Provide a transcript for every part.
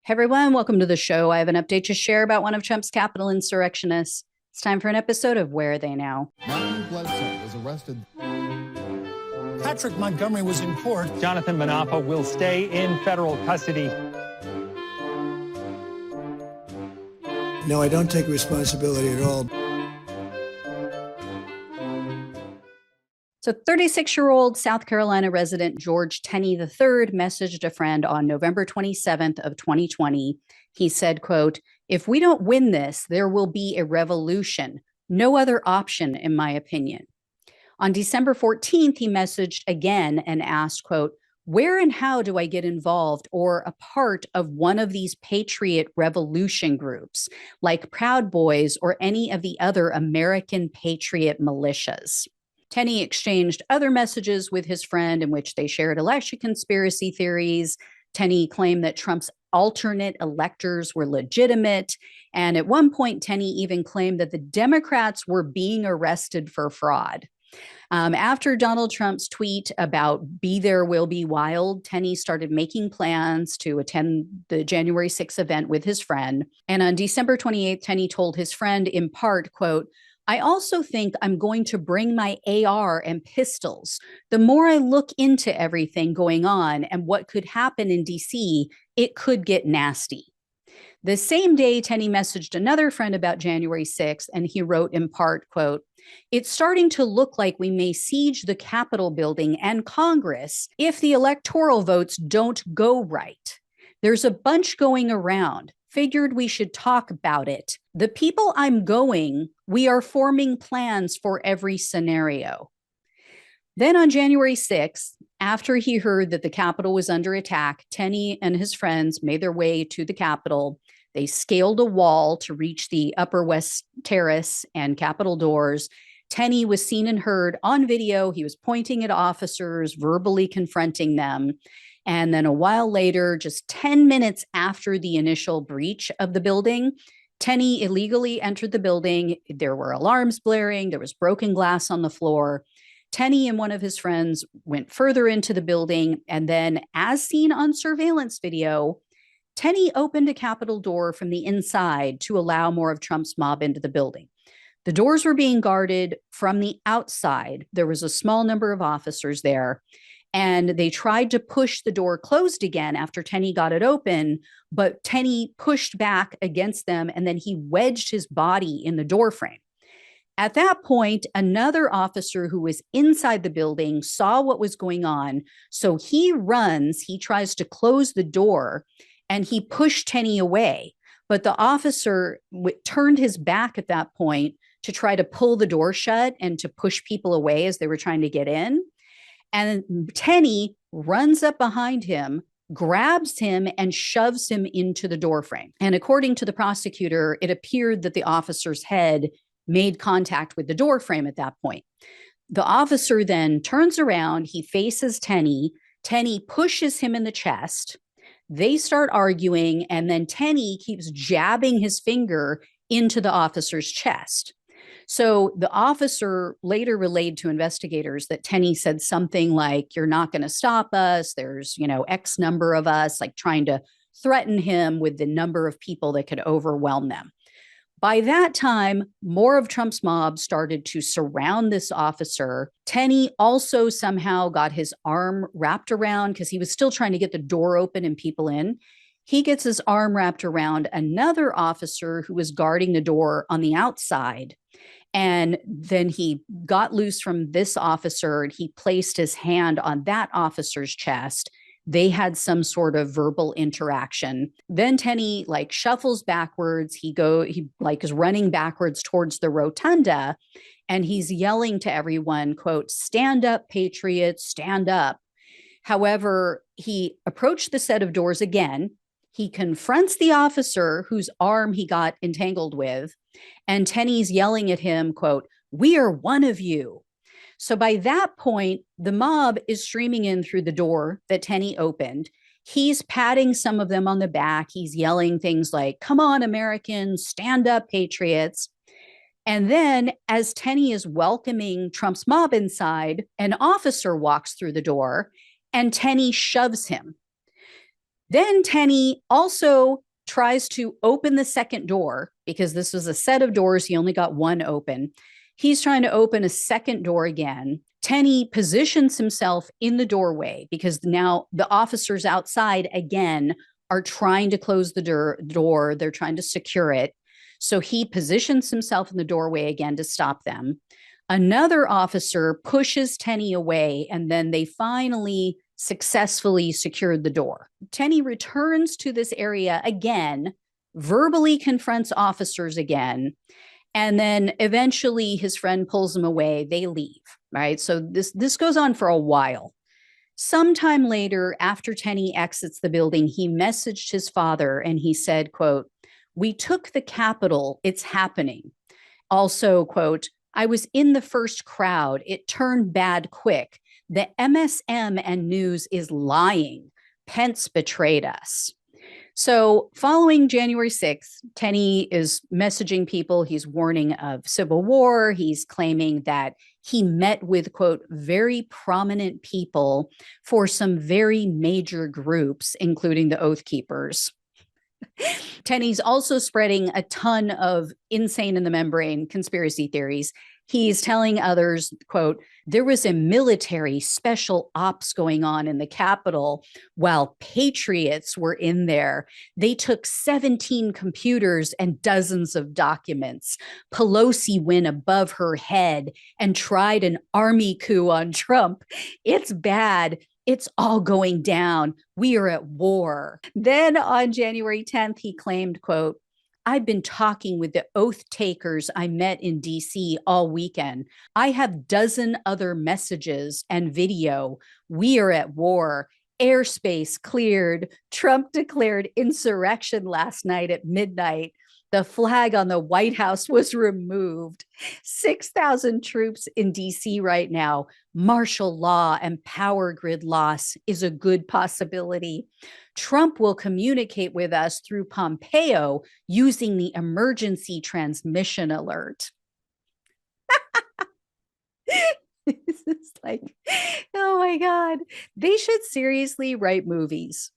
Hey everyone, welcome to the show. I have an update to share about one of Trump's Capitol insurrectionists. It's time for an episode of Where Are They Now? Matthew Bledsoe was arrested. Patrick Montgomery was in court. Jonathan Manapa will stay in federal custody. No, I don't take responsibility at all. So 36-year-old South Carolina resident George Tenney III messaged a friend on November 27th of 2020. He said, quote, "If we don't win this, there will be a revolution. No other option, in my opinion." On December 14th, he messaged again and asked, quote, "Where and how do I get involved or a part of one of these patriot revolution groups like Proud Boys or any of the other American patriot militias?" Tenney exchanged other messages with his friend in which they shared election conspiracy theories. Tenney claimed that Trump's alternate electors were legitimate. And at one point, Tenney even claimed that the Democrats were being arrested for fraud. After Donald Trump's tweet about "Be There Will Be Wild," Tenney started making plans to attend the January 6th event with his friend. And on December 28th, Tenney told his friend in part, quote, "I also think I'm going to bring my AR and pistols. The more I look into everything going on and what could happen in DC, it could get nasty." The same day, Tenney messaged another friend about January 6th, and he wrote in part, quote, "It's starting to look like we may siege the Capitol building and Congress if the electoral votes don't go right. There's a bunch going around. Figured we should talk about it. The people I'm going, we are forming plans for every scenario." Then on January 6th, after he heard that the Capitol was under attack, Tenney and his friends made their way to the Capitol. They scaled a wall to reach the Upper West Terrace and Capitol doors. Tenney was seen and heard on video. He was pointing at officers, verbally confronting them. And then a while later, just 10 minutes after the initial breach of the building, Tenney illegally entered the building. There were alarms blaring. There was broken glass on the floor. Tenney and one of his friends went further into the building. And then, as seen on surveillance video, Tenney opened a Capitol door from the inside to allow more of Trump's mob into the building. The doors were being guarded from the outside. There was a small number of officers there. And they tried to push the door closed again after Tenney got it open, but Tenney pushed back against them, and then he wedged his body in the door frame. At that point, another officer who was inside the building saw what was going on. So he runs, he tries to close the door, and he pushed Tenney away. But the officer turned his back at that point to try to pull the door shut and to push people away as they were trying to get in. And Tenney runs up behind him, grabs him, and shoves him into the doorframe. And according to the prosecutor, it appeared that the officer's head made contact with the doorframe at that point. The officer then turns around, he faces Tenney. Tenney pushes him in the chest. They start arguing, and then Tenney keeps jabbing his finger into the officer's chest. So the officer later relayed to investigators that Tenney said something like, "You're not going to stop us. There's, X number of us," like trying to threaten him with the number of people that could overwhelm them. By that time, more of Trump's mob started to surround this officer. Tenney also somehow got his arm wrapped around because he was still trying to get the door open and people in. He gets his arm wrapped around another officer who was guarding the door on the outside. And then he got loose from this officer and he placed his hand on that officer's chest. They had some sort of verbal interaction. Then Tenney shuffles backwards. He is running backwards towards the rotunda, and he's yelling to everyone, quote, "Stand up, patriots, stand up." However, he approached the set of doors again. He confronts the officer whose arm he got entangled with, and Tenney's yelling at him, quote, "We are one of you." So by that point, the mob is streaming in through the door that Tenney opened. He's patting some of them on the back. He's yelling things like, "Come on, Americans, stand up, patriots." And then as Tenney is welcoming Trump's mob inside, an officer walks through the door and Tenney shoves him. Then Tenney also tries to open the second door because this was a set of doors. He only got one open. He's trying to open a second door again. Tenney positions himself in the doorway because now the officers outside again are trying to close the door. They're trying to secure it. So he positions himself in the doorway again to stop them. Another officer pushes Tenney away, and then they finally successfully secured the door. Tenney returns to this area again, verbally confronts officers again, and then eventually his friend pulls him away. They leave, right? So this goes on for a while. Sometime later, after Tenney exits the building, he messaged his father and he said, quote, "We took the Capitol. It's happening." Also, quote, "I was in the first crowd. It turned bad quick. The MSM and news is lying. Pence betrayed us." So following January 6th, Tenney is messaging people. He's warning of civil war. He's claiming that he met with, quote, "very prominent people for some very major groups, including the Oath Keepers." Tenney's also spreading a ton of insane in the membrane conspiracy theories. He's telling others, quote, "There was a military special ops going on in the Capitol while patriots were in there. They took 17 computers and dozens of documents. Pelosi went above her head and tried an army coup on Trump. It's bad. It's all going down. We are at war." Then on January 10th, he claimed, quote, "I've been talking with the oath takers I met in DC all weekend. I have dozen other messages and video. We are at war. Airspace cleared. Trump declared insurrection last night at midnight. The flag on the White House was removed. 6,000 troops in DC right now. Martial law and power grid loss is a good possibility. Trump will communicate with us through Pompeo using the emergency transmission alert." This is like, oh my God. They should seriously write movies.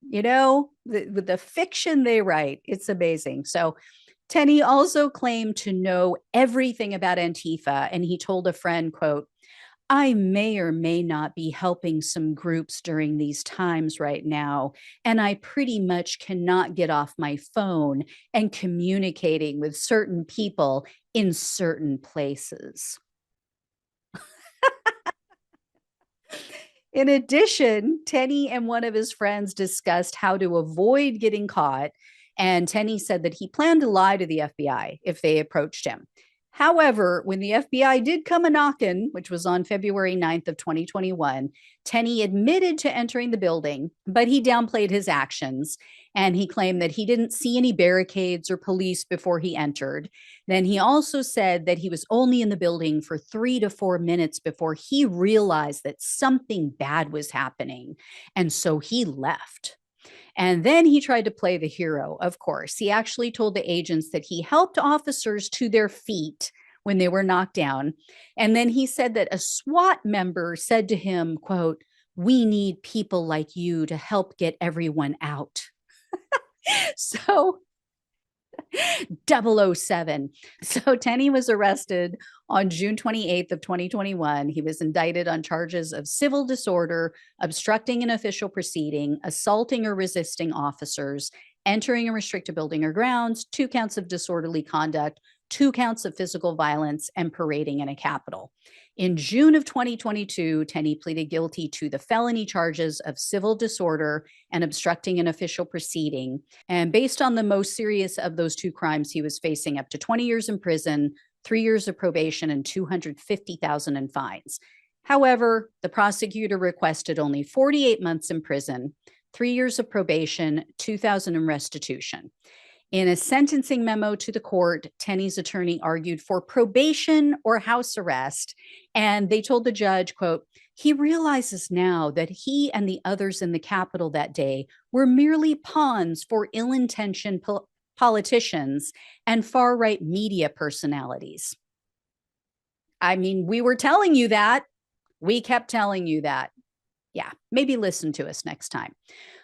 You know, the fiction they write, it's amazing. So Tenney also claimed to know everything about Antifa, and he told a friend, quote, "I may or may not be helping some groups during these times right now, and I pretty much cannot get off my phone and communicating with certain people in certain places." In addition, Tenney and one of his friends discussed how to avoid getting caught, and Tenney said that he planned to lie to the FBI if they approached him. However, when the FBI did come a knocking, which was on February 9th of 2021, Tenney admitted to entering the building, but he downplayed his actions. And he claimed that he didn't see any barricades or police before he entered. Then he also said that he was only in the building for 3 to 4 minutes before he realized that something bad was happening. And so he left. And then he tried to play the hero, of course. He actually told the agents that he helped officers to their feet when they were knocked down. And then he said that a SWAT member said to him, quote, "We need people like you to help get everyone out." So 007. So Tenney was arrested on June 28th of 2021. He was indicted on charges of civil disorder, obstructing an official proceeding, assaulting or resisting officers, entering a restricted building or grounds, 2 counts of disorderly conduct, 2 counts of physical violence, and parading in a Capitol. In June of 2022, Tenney pleaded guilty to the felony charges of civil disorder and obstructing an official proceeding. And based on the most serious of those 2 crimes, he was facing up to 20 years in prison, 3 years of probation, and $250,000 in fines. However, the prosecutor requested only 48 months in prison, 3 years of probation, $2,000 in restitution. In a sentencing memo to the court, Tenney's attorney argued for probation or house arrest, and they told the judge, quote, "He realizes now that he and the others in the Capitol that day were merely pawns for ill-intentioned politicians and far-right media personalities." I mean, we were telling you that. We kept telling you that. Yeah, maybe listen to us next time.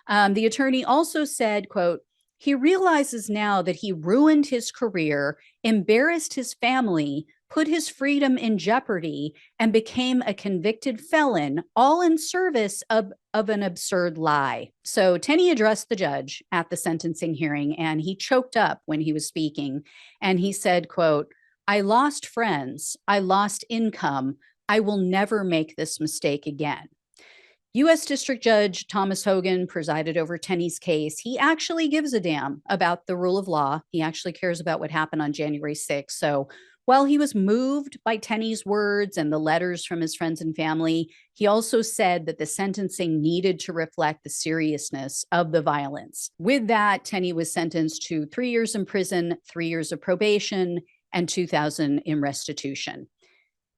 The attorney also said, quote, he realizes now that he ruined his career, embarrassed his family, put his freedom in jeopardy, and became a convicted felon, all in service of an absurd lie. So Tenney addressed the judge at the sentencing hearing, and he choked up when he was speaking. And he said, quote, I lost friends. I lost income. I will never make this mistake again. U.S. District Judge Thomas Hogan presided over Tenney's case. He actually gives a damn about the rule of law. He actually cares about what happened on January 6th. So while he was moved by Tenney's words and the letters from his friends and family, he also said that the sentencing needed to reflect the seriousness of the violence. With that, Tenney was sentenced to 3 years in prison, 3 years of probation, and $2,000 in restitution.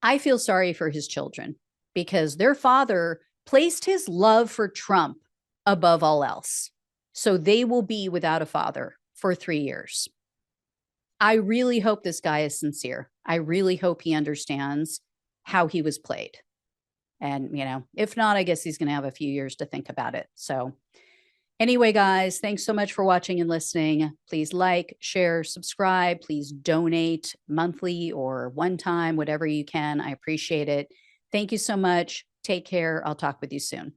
I feel sorry for his children because their father placed his love for Trump above all else. So they will be without a father for 3 years. I really hope this guy is sincere. I really hope he understands how he was played. And, if not, I guess he's going to have a few years to think about it. So anyway, guys, thanks so much for watching and listening. Please like, share, subscribe. Please donate monthly or one time, whatever you can. I appreciate it. Thank you so much. Take care. I'll talk with you soon.